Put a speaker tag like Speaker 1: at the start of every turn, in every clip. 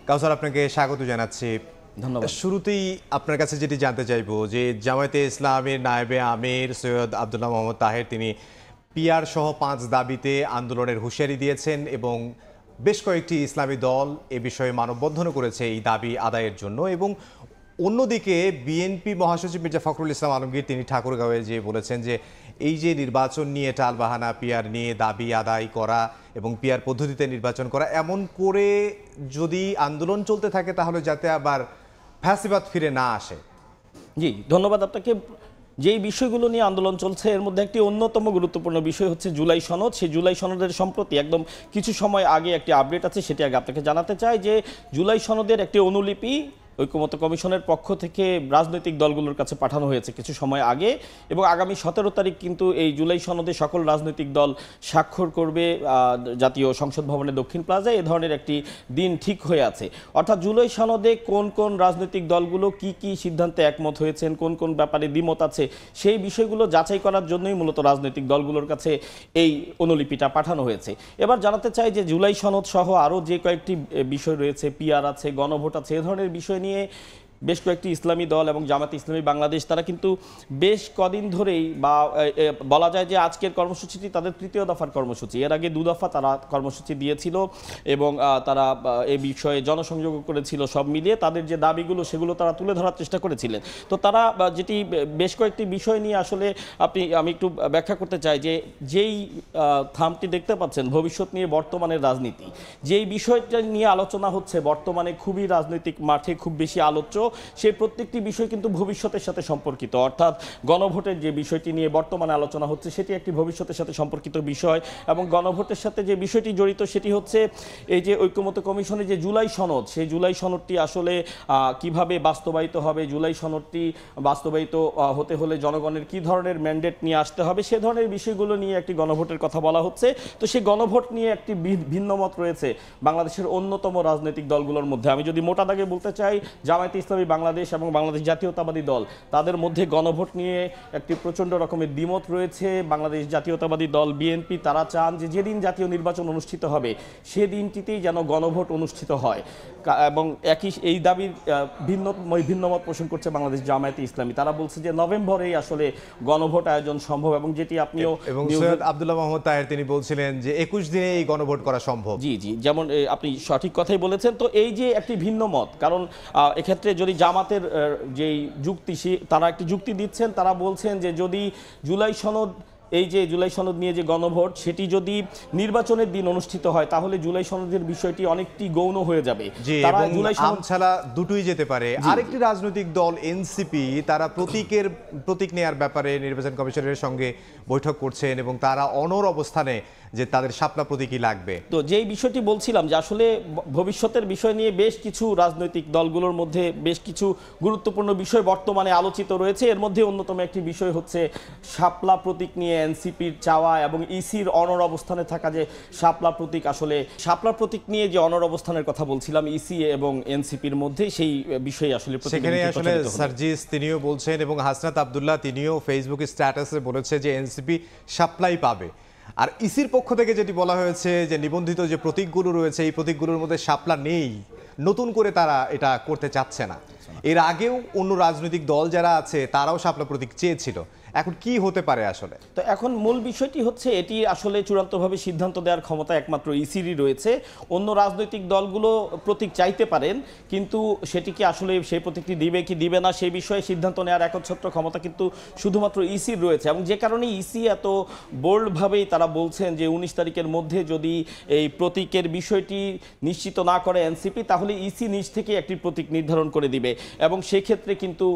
Speaker 1: কাউসার, আপনাকে স্বাগত জানাচ্ছি।
Speaker 2: ধন্যবাদ।
Speaker 1: শুরুতেই আপনার কাছে যেটি জানতে চাইবো যে জামায়াতে ইসলামের নায়েবে আমির সৈয়দ আব্দুল্লাহ মোহাম্মদ তাহের তিনি পিআর সহ 5 দাবিতে আন্দোলনের হুঁশিয়ারি দিয়েছেন এবং বেশ কয়েকটি ইসলামী দল এ বিষয়ে মানববন্ধনও করেছে এই দাবি আদায়ের জন্য। এবং অন্যদিকে বিএনপি মহাসচিব মির্জা ফখরুল ইসলাম আলমগীর তিনি ঠাকুরগাঁওয়ে যে বলেছেন যে এই যে নির্বাচন নিয়ে টালবাহানা, পিআর নিয়ে দাবি আদায় করা এবং পিআর পদ্ধতিতে নির্বাচন করা, এমন করে যদি আন্দোলন চলতে থাকে তাহলে যাতে আবার ফ্যাসিবাদ ফিরে না আসে।
Speaker 2: জি, ধন্যবাদ আপনাকে। যেই বিষয়গুলো নিয়ে আন্দোলন চলছে এর মধ্যে একটি অন্যতম গুরুত্বপূর্ণ বিষয় হচ্ছে জুলাই সনদ। সেই জুলাই সনদের সম্প্রতি একদম কিছু সময় আগে একটি আপডেট আছে, সেটি আগে আপনাকে জানাতে চাই যে জুলাই সনদের একটি অনুলিপি ঐকমত্য কমিশনের পক্ষ থেকে রাজনৈতিক দলগুলোর কাছে পাঠানো হয়েছে কিছু সময় আগে, এবং আগামী 17 তারিখ কিন্তু এই জুলাই সনদে সকল রাজনৈতিক দল স্বাক্ষর করবে জাতীয় সংসদ ভবনের দক্ষিণ প্লাজায়। এ ধরনের একটি দিন ঠিক হয়ে আছে। অর্থাৎ জুলাই সনদে কোন কোন রাজনৈতিক দলগুলো কি কি সিদ্ধান্তে একমত হয়েছেন, কোন কোন ব্যাপারে দ্বিমত আছে, সেই বিষয়গুলো যাচাই করার জন্যই মূলত রাজনৈতিক দলগুলোর কাছে এই অনুলিপিটা পাঠানো হয়েছে। এবার জানাতে চাই যে জুলাই সনদ সহ আরও যে কয়েকটি বিষয় রয়েছে, পিআর আছে, গণভোট আছে, এ ধরনের বিষয় নিয়ে বেশ কয়েকটি ইসলামী দল এবং জামায়াতে ইসলামী বাংলাদেশ তারা কিন্তু বেশ কদিন ধরেই বা বলা যায় যে আজকের কর্মসূচিটি তাদের 3য় দফার কর্মসূচি। এর আগে 2 দফা তারা কর্মসূচি দিয়েছিল এবং তারা এই বিষয়ে জনসংযোগ করেছিল। সব মিলিয়ে তাদের যে দাবিগুলো সেগুলো তারা তুলে ধরার চেষ্টা করেছিলেন। তো তারা যেটি বেশ কয়েকটি বিষয় নিয়ে আসলে আমি একটু ব্যাখ্যা করতে চাই যে যেই থামটি দেখতে পাচ্ছেন ভবিষ্যৎ নিয়ে বর্তমানের রাজনীতি, যেই বিষয়টা নিয়ে আলোচনা হচ্ছে বর্তমানে খুবই রাজনৈতিক মাঠে খুব বেশি আলোচ্য, সেই প্রত্যেকটি বিষয় কিন্তু ভবিষ্যতের সাথে সম্পর্কিত। অর্থাৎ গণভোটের যে বিষয়টি নিয়ে বর্তমানে আলোচনা হচ্ছে সেটি একটি ভবিষ্যতের সাথে সম্পর্কিত বিষয়, এবং গণভোটের সাথে যে বিষয়টি জড়িত সেটি হচ্ছে এই যে ঐকমত্য কমিশনের যে জুলাই সনদ, সেই জুলাই সনদটি আসলে কিভাবে বাস্তবায়িত হবে, জুলাই সনদটি বাস্তবায়িত হতে হলে জনগণের কি ধরনের ম্যান্ডেট নিয়ে আসতে হবে, সে ধরনের বিষয়গুলো নিয়ে একটি গণভোটের কথা বলা হচ্ছে। তো সেই গণভোট নিয়ে একটি ভিন্ন মত রয়েছে বাংলাদেশের অন্যতম রাজনৈতিক দলগুলোর মধ্যে। আমি যদি মোটা দাগে বলতে চাই, জামায়াতে ইসলামী বাংলাদেশ এবং বাংলাদেশ জাতীয়তাবাদী দল তাদের মধ্যে গণভোট নিয়ে একটি প্রচণ্ড রকমের দ্বিমত রয়েছে। বাংলাদেশ জাতীয়তাবাদী দল বিএনপি তারা চান যে যেদিন জাতীয় নির্বাচন অনুষ্ঠিত হবে সে দিনটিতেই যেন গণভোট অনুষ্ঠিত হয়, এবং এই দাবির ভিন্নমত পোষণ করছে বাংলাদেশ জামায়াতে ইসলামী। তারা বলছে যে নভেম্বরেই আসলে গণভোট আয়োজন সম্ভব, এবং যেটি আপনিও
Speaker 1: এবং সৈয়দ আব্দুল্লাহ মোহাম্মদ তাহের তিনি বলছিলেন যে 21 দিনে এই গণভোট করা সম্ভব।
Speaker 2: জি জি, যেমন আপনি সঠিক কথাই বলেছেন। তো এই যে একটি ভিন্ন মত, কারণ এক্ষেত্রে যদি জামাতের যেই যুক্তি তারা একটি যুক্তি দিচ্ছেন, তারা বলছেন যে যদি জুলাই সনদ এই যে জুলাই সনদ নিয়ে যে গণভোট সেটি যদি নির্বাচনের দিন অনুষ্ঠিত হয় তাহলে জুলাই সনদের বিষয়টি অনেকটি গৌণ হয়ে যাবে।
Speaker 1: তারা জুলাই সনদ ছাড়া দুটোই যেতে পারে। আরেকটি রাজনৈতিক দল এনসিপি তারা প্রতীক নেয়ার ব্যাপারে নির্বাচন কমিশনের সঙ্গে বৈঠক করছেন এবং তারা অনড় অবস্থানে যে তাদের শাপলা প্রতীকই লাগবে।
Speaker 2: তো যেই বিষয়টি বলছিলাম যে আসলে ভবিষ্যতের বিষয় নিয়ে বেশ কিছু রাজনৈতিক দলগুলোর মধ্যে বেশ কিছু গুরুত্বপূর্ণ বিষয় বর্তমানে আলোচিত রয়েছে। এর মধ্যে অন্যতম একটি বিষয় হচ্ছে শাপলা প্রতীক নিয়ে এনসিপির চাওয়া এবং ইসির অনড় অবস্থানে থাকা যে শাপলা প্রতীক, আসলে শাপলা প্রতীক নিয়ে যে অনড় অবস্থানের কথা বলছিলাম ইসি এবং এনসিপির মধ্যে, সেই বিষয়ে আসলে
Speaker 1: সেখানে আসলে সার্জিস তিনিও বলছেন এবং হাসনাত আব্দুল্লাহ তিনিও ফেসবুকে স্ট্যাটাসে বলেছে যে এনসিপি শাপলাই পাবে। আর ইসির পক্ষ থেকে যেটি বলা হয়েছে যে নিবন্ধিত যে প্রতীকগুলো রয়েছে এই প্রতীকগুলোর মধ্যে শাপলা নেই, নতুন করে তারা এটা করতে চাচ্ছে না। এর আগেও অন্য রাজনৈতিক দল যারা আছে তারাও শাপলা প্রতীক চেয়েছিল। এখন কি হতে পারে আসলে?
Speaker 2: তো এখন মূল বিষয়টি হচ্ছে এটি আসলে চূড়ান্তভাবে সিদ্ধান্ত দেওয়ার ক্ষমতা একমাত্র ইসিরই রয়েছে। অন্য রাজনৈতিক দলগুলো প্রতীক চাইতে পারেন, কিন্তু সেটিকে আসলে সেই প্রতীকটি দিবে কি দিবে না সেই বিষয়ে সিদ্ধান্ত নেওয়ার একচ্ছত্র ক্ষমতা কিন্তু শুধুমাত্র ইসির রয়েছে, এবং যে কারণে ইসি এত বোল্ডভাবেই তারা বলছেন যে 19 তারিখের মধ্যে যদি এই প্রতীকের বিষয়টি নিশ্চিত না করে এনসিপি তাহলে ইসি নিজ থেকে একটি প্রতীক নির্ধারণ করে দিবে, এবং সেক্ষেত্রে কিন্তু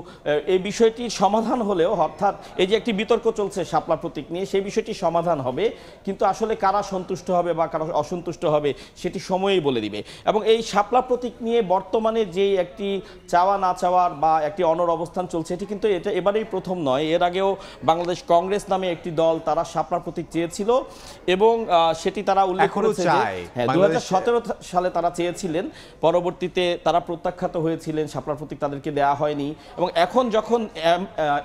Speaker 2: এই বিষয়টির সমাধান হলেও, অর্থাৎ এই যে একটি বিতর্ক চলছে শাপলা প্রতীক নিয়ে, সেই বিষয়টি সমাধান হবে, কিন্তু আসলে কারা সন্তুষ্ট হবে বা কারা অসন্তুষ্ট হবে সেটি সময়ই বলে দিবে। এবং এই শাপলা প্রতীক নিয়ে বর্তমানে যে একটি চাওয়া না চাওয়ার বা একটি অনড় অবস্থান চলছে, এটি কিন্তু এটা এবারেই প্রথম নয়। এর আগেও বাংলাদেশ কংগ্রেস নামে একটি দল তারা শাপলা প্রতীক চেয়েছিল এবং সেটি তারা উল্লেখ করেছে যে 2017 সালে তারা চেয়েছিলেন, পরবর্তীতে তারা প্রত্যাখ্যাত হয়েছিলেন, শাপলা প্রতীক তাদেরকে দেওয়া হয়নি। এবং এখন যখন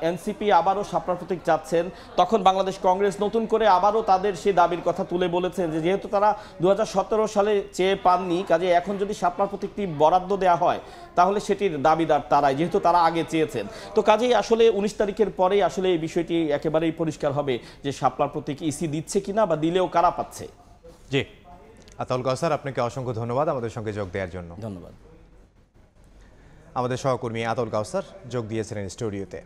Speaker 2: এনসিপি আবারও শাপলা শাপলা প্রতীক চাচ্ছেন, তখন বাংলাদেশ কংগ্রেস নতুন করে আবারও তাদের সেই দাবির কথা তুলে বলেছেন যে যেহেতু তারা 2017 সালে চেয়ে পাননি, কাজে এখন যদি শাপলা প্রতীকটি বরাদ্দ দেওয়া হয় তাহলে সেটির দাবিদার তারাই, যেহেতু তারা আগে চেয়েছেন। তো কাজেই আসলে 19 তারিখের পরেই আসলে এই বিষয়টি একেবারেই পরিষ্কার হবে যে শাপলা প্রতীক ইসি দিচ্ছে কিনা বা দিলেও কারা পাচ্ছে।
Speaker 1: জি, আতাউল কাউসার, আপনাকে অসংখ্য ধন্যবাদ আমাদের সঙ্গে যোগ দেওয়ার জন্য।
Speaker 2: ধন্যবাদ।
Speaker 1: আমাদের সহকর্মী আতাউল কাউসার যোগ দিয়েছিলেন স্টুডিওতে।